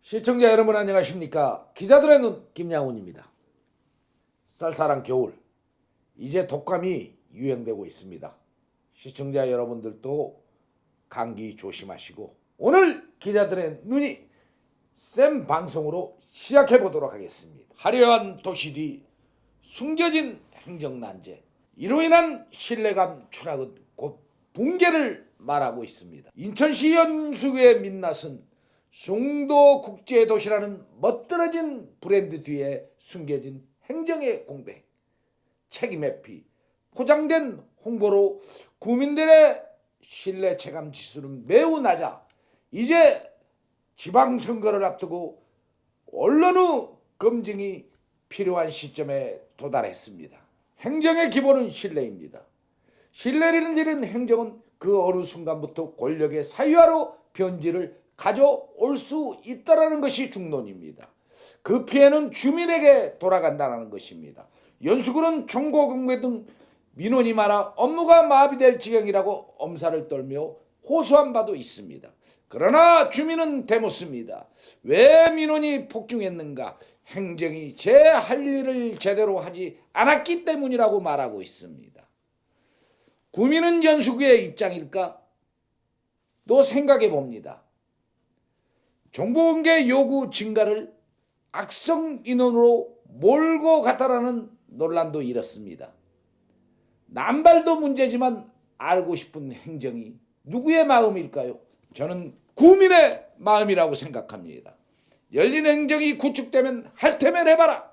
시청자 여러분 안녕하십니까? 기자들의 눈 김양훈입니다. 쌀쌀한 겨울 이제 독감이 유행되고 있습니다. 시청자 여러분들도 감기 조심하시고 오늘 기자들의 눈이 쌤 방송으로 시작해 보도록 하겠습니다. 화려한 도시 뒤 숨겨진 행정난제 이로 인한 신뢰감 추락은 곧 붕괴를 말하고 있습니다. 인천시 연수구의 민낯은 송도국제도시라는 멋들어진 브랜드 뒤에 숨겨진 행정의 공백, 책임 회피, 포장된 홍보로 국민들의 신뢰 체감 지수는 매우 낮아 이제 지방선거를 앞두고 언론의 검증이 필요한 시점에 도달했습니다. 행정의 기본은 신뢰입니다. 신뢰를 잃은 행정은 그 어느 순간부터 권력의 사유화로 변질을 가져올 수 있다는 것이 중론입니다. 그 피해는 주민에게 돌아간다는 것입니다. 연수구는 정보공개 등 민원이 많아 업무가 마비될 지경이라고 엄살을 떨며 호소한 바도 있습니다. 그러나 주민은 대묻습니다. 왜 민원이 폭증했는가? 행정이 제 할 일을 제대로 하지 않았기 때문이라고 말하고 있습니다. 구민은 연수구의 입장일까? 또 생각해 봅니다. 정보공개 요구 증가를 악성 인원으로 몰고 갔다라는 논란도 일었습니다. 남발도 문제지만 알고 싶은 행정이 누구의 마음일까요? 저는 구민의 마음이라고 생각합니다. 열린 행정이 구축되면 할 테면 해봐라.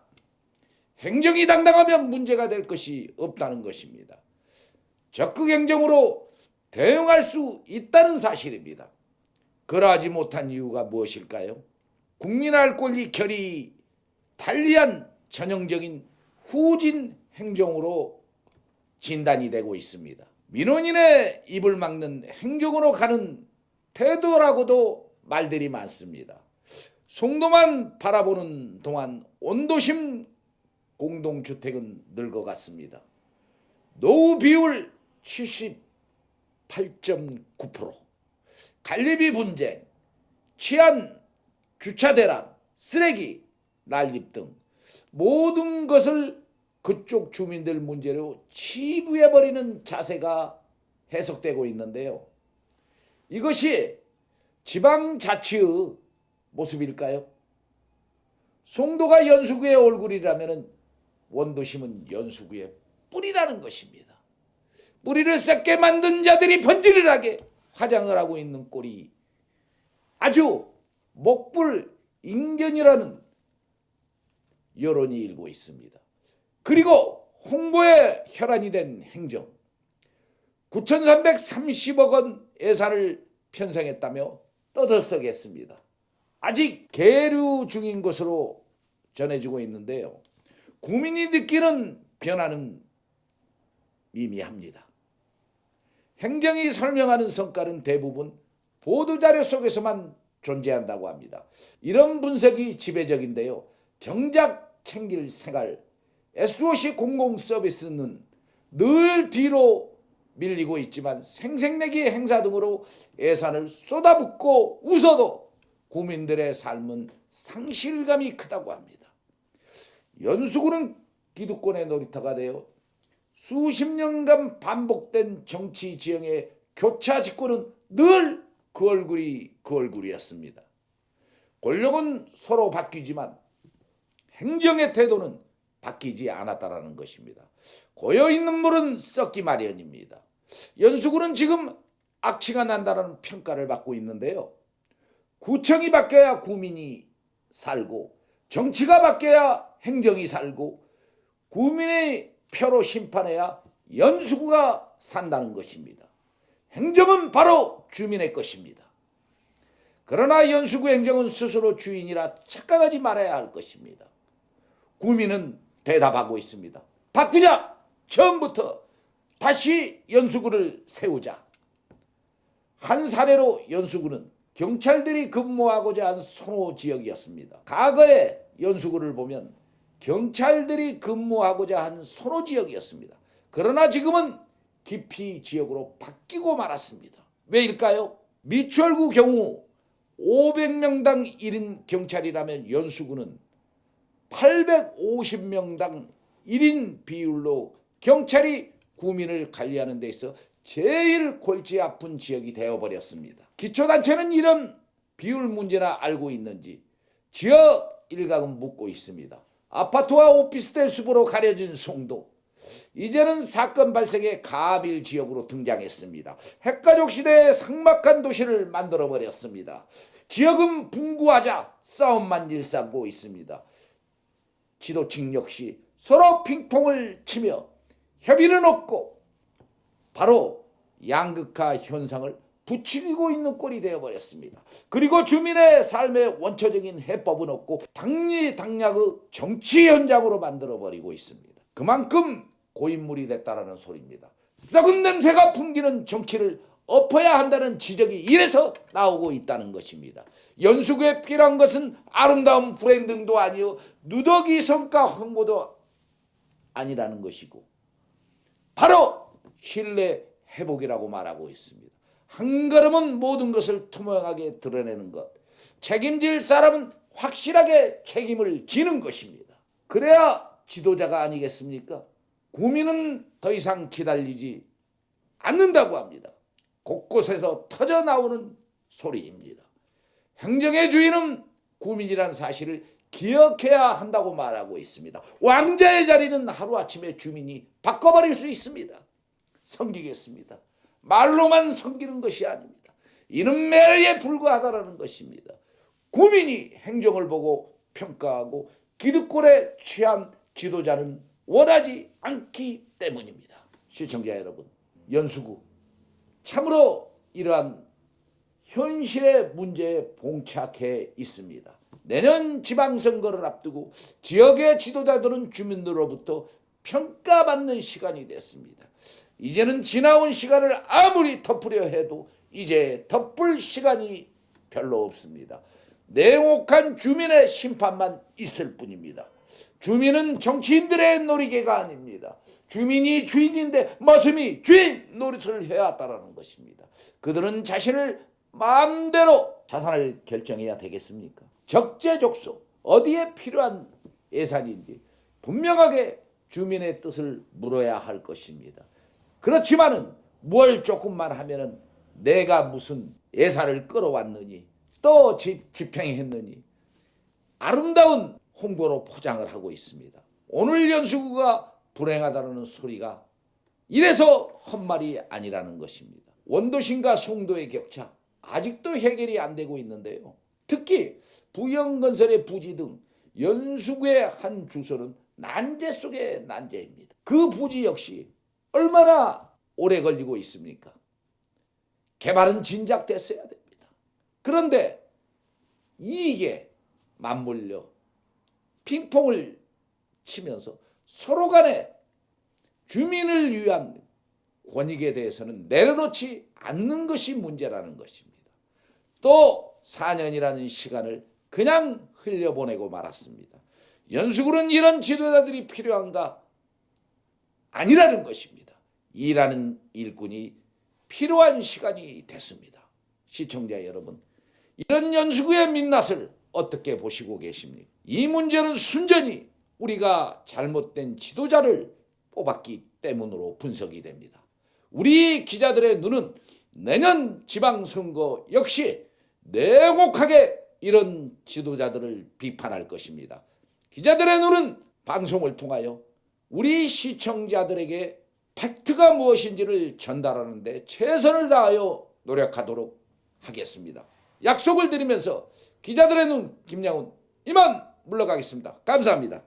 행정이 당당하면 문제가 될 것이 없다는 것입니다. 적극 행정으로 대응할 수 있다는 사실입니다. 그러하지 못한 이유가 무엇일까요? 국민할 권리 결이 달리한 전형적인 후진 행정으로 진단이 되고 있습니다. 민원인의 입을 막는 행정으로 가는 태도라고도 말들이 많습니다. 송도만 바라보는 동안 온도심 공동주택은 늙어갔습니다. 노후 비율 78.9%, 관리비 분쟁, 치안, 주차 대란, 쓰레기, 난립 등 모든 것을 그쪽 주민들 문제로 치부해버리는 자세가 해석되고 있는데요. 이것이 지방자치의 모습일까요? 송도가 연수구의 얼굴이라면 원도심은 연수구의 뿌리라는 것입니다. 뿌리를 썩게 만든 자들이 번지르르하게 화장을 하고 있는 꼴이 아주 목불인견이라는 여론이 일고 있습니다. 그리고 홍보에 혈안이 된 행정 9,330억 원 예산을 편성했다며 떠들썩했습니다. 아직 계류 중인 것으로 전해지고 있는데요. 국민이 느끼는 변화는 미미합니다. 행정이 설명하는 성과는 대부분 보도자료 속에서만 존재한다고 합니다. 이런 분석이 지배적인데요. 정작 챙길 생활, SOC 공공서비스는 늘 뒤로 밀리고 있지만 생색내기 행사 등으로 예산을 쏟아붓고 웃어도 국민들의 삶은 상실감이 크다고 합니다. 연수구는 기득권의 놀이터가 되어 수십 년간 반복된 정치 지형의 교차 집권은 늘 그 얼굴이었습니다. 권력은 서로 바뀌지만 행정의 태도는 바뀌지 않았다는 것입니다. 고여있는 물은 썩기 마련입니다. 연수구는 지금 악취가 난다는 평가를 받고 있는데요. 구청이 바뀌어야 구민이 살고 정치가 바뀌어야 행정이 살고 구민의 표로 심판해야 연수구가 산다는 것입니다. 행정은 바로 주민의 것입니다. 그러나 연수구 행정은 스스로 주인이라 착각하지 말아야 할 것입니다. 구민은 대답하고 있습니다. 바꾸자! 처음부터 다시 연수구를 세우자. 한 사례로 연수구는 경찰들이 근무하고자 한 선호 지역이었습니다. 과거의 연수구를 보면 경찰들이 근무하고자 한 선호 지역이었습니다. 그러나 지금은 기피 지역으로 바뀌고 말았습니다. 왜일까요? 미추홀구 경우 500명당 1인 경찰이라면 연수구는 850명당 1인 비율로 경찰이 구민을 관리하는 데 있어 제일 골치 아픈 지역이 되어버렸습니다. 기초단체는 이런 비율 문제나 알고 있는지 지역 일각은 묻고 있습니다. 아파트와 오피스텔 숲으로 가려진 송도, 이제는 사건 발생의 가빌 지역으로 등장했습니다. 핵가족 시대의 삭막한 도시를 만들어버렸습니다. 지역은 분구하자 싸움만 일삼고 있습니다. 지도층 역시 서로 핑퐁을 치며 협의는 없고 바로 양극화 현상을 부추기고 있는 꼴이 되어버렸습니다. 그리고 주민의 삶의 원초적인 해법은 없고 당리당략의 정치 현장으로 만들어버리고 있습니다. 그만큼 고인물이 됐다라는 소리입니다. 썩은 냄새가 풍기는 정치를 엎어야 한다는 지적이 이래서 나오고 있다는 것입니다. 연수구에 필요한 것은 아름다운 브랜딩도 아니요 누더기 성과 홍보도 아니라는 것이고 바로 신뢰 회복이라고 말하고 있습니다. 한 걸음은 모든 것을 투명하게 드러내는 것, 책임질 사람은 확실하게 책임을 지는 것입니다. 그래야 지도자가 아니겠습니까? 구민은 더 이상 기다리지 않는다고 합니다. 곳곳에서 터져나오는 소리입니다. 행정의 주인은 구민이라는 사실을 기억해야 한다고 말하고 있습니다. 왕자의 자리는 하루아침에 주민이 바꿔버릴 수 있습니다. 섬기겠습니다. 말로만 섬기는 것이 아닙니다. 이는 매너에 불과하다는 것입니다. 구민이 행정을 보고 평가하고 기득권에 취한 지도자는 원하지 않기 때문입니다. 시청자 여러분, 연수구 참으로 이러한 현실의 문제에 봉착해 있습니다. 내년 지방선거를 앞두고 지역의 지도자들은 주민들로부터 평가받는 시간이 됐습니다. 이제는 지나온 시간을 아무리 덮으려 해도 이제 덮을 시간이 별로 없습니다. 냉혹한 주민의 심판만 있을 뿐입니다. 주민은 정치인들의 놀이개가 아닙니다. 주민이 주인인데 머슴이 주인 노릇을 해왔다는 것입니다. 그들은 자신을 마음대로 자산을 결정해야 되겠습니까? 적재적소 어디에 필요한 예산인지 분명하게 주민의 뜻을 물어야 할 것입니다. 그렇지만은 뭘 조금만 하면은 내가 무슨 예산을 끌어왔느니 또 집행했느니 아름다운 홍보로 포장을 하고 있습니다. 오늘 연수구가 불행하다는 소리가 이래서 헛말이 아니라는 것입니다. 원도심과 송도의 격차 아직도 해결이 안 되고 있는데요. 특히 부영건설의 부지 등 연수구의 한 주소는 난제 속의 난제입니다. 그 부지 역시 얼마나 오래 걸리고 있습니까? 개발은 진작 됐어야 됩니다. 그런데 이익에 맞물려 핑퐁을 치면서 서로 간에 주민을 위한 권익에 대해서는 내려놓지 않는 것이 문제라는 것입니다. 또 4년이라는 시간을 그냥 흘려보내고 말았습니다. 연수구는 이런 지도자들이 필요한가? 아니라는 것입니다. 일하는 일꾼이 필요한 시간이 됐습니다. 시청자 여러분, 이런 연수구의 민낯을 어떻게 보시고 계십니까? 이 문제는 순전히 우리가 잘못된 지도자를 뽑았기 때문으로 분석이 됩니다. 우리 기자들의 눈은 내년 지방선거 역시 냉혹하게 이런 지도자들을 비판할 것입니다. 기자들의 눈은 방송을 통하여 우리 시청자들에게 팩트가 무엇인지를 전달하는 데 최선을 다하여 노력하도록 하겠습니다. 약속을 드리면서 기자들의 눈 김양훈 이만 물러가겠습니다. 감사합니다.